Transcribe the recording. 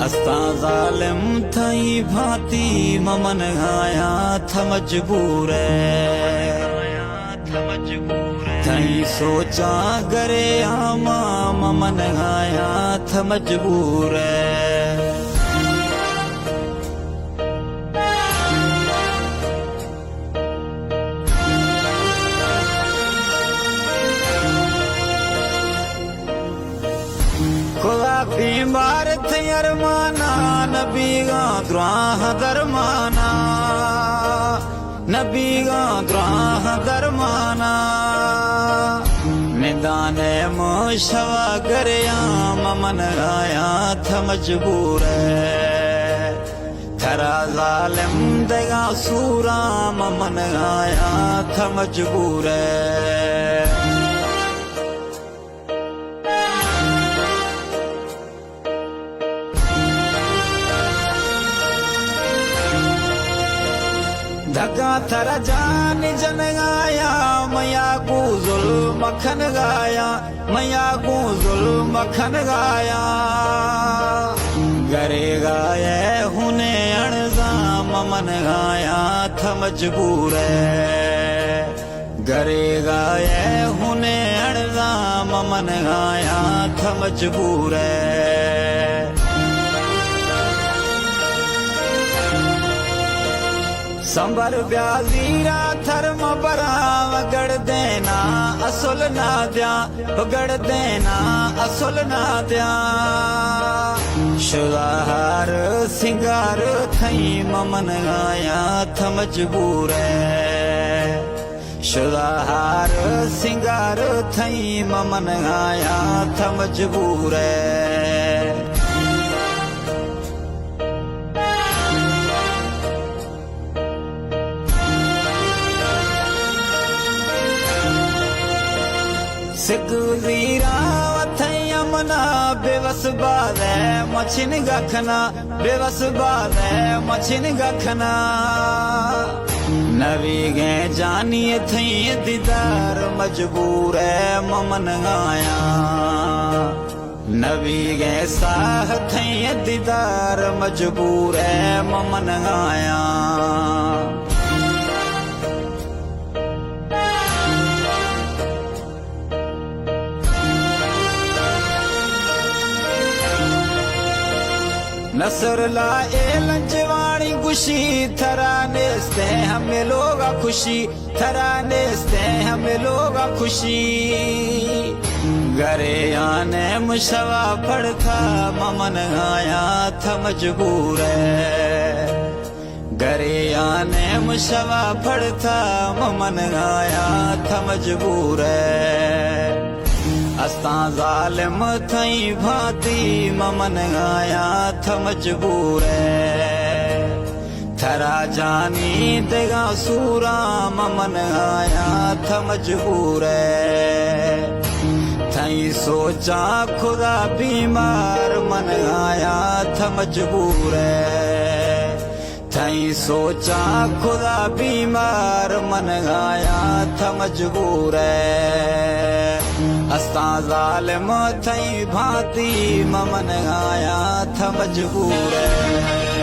अस्ता ज़ालिम थई भांति ममन गाया था मजबूर थई सोचा करे आमा ममन गाया था मजबूर खुदा बीमार थे अरमाना नबी गा द्राह दरमाना नबी गा द्राह दरमाना मैदान मोशवा गरिया ममन गाया था मजबूर थरा ज़ालिम दगा सूरा ममन गाया था मजबूर धगा थरा जान जन गाया मैया को जुल्म मखन गाया मैया को जुल्म मखन गाया गरे गाये हुने अणजा ममन गाया था मजबूर गरे गाये हुने अणजा ममन गाया था मजबूर संबर ब्याजीरा थर्म बरा वगड़ देना असुल ना दिया वगड़ देना असुल ना दिया शुदाहार सिंगार थई ममन गाया था मजबूर शुदाहार सिंगार थई ममन गाया था मजबूर सिकुजीरा थई अमना बेवस बादे मछिन गखना बेवस बादे मछिन गखना नवी गे जानिए थई दीदार मजबूर ममन गाया नवी गे साह थई दीदार मजबूर ममन गाया नसर लाए लंजवाणी खुशी थरा नेस्ते हमें लोगा खुशी थरा नेस्ते हमें लोगा खुशी गरे आने मुशवा पड़ता ममन गाया था मजबूर गरे आने मुशवा पड़ता ममन गाया था मजबूर अस्ता ज़ालिम थई भांति ममन गाया था मजबूर थरा जानी दगा सूरा ममन गाया था मजबूर थई सोचा खुदा बीमार मन गाया था मजबूर थई सोचा खुदा बीमार मन गाया था मजबूर अस्ता ज़ालिम थई भांति ममन गाया था मजबूर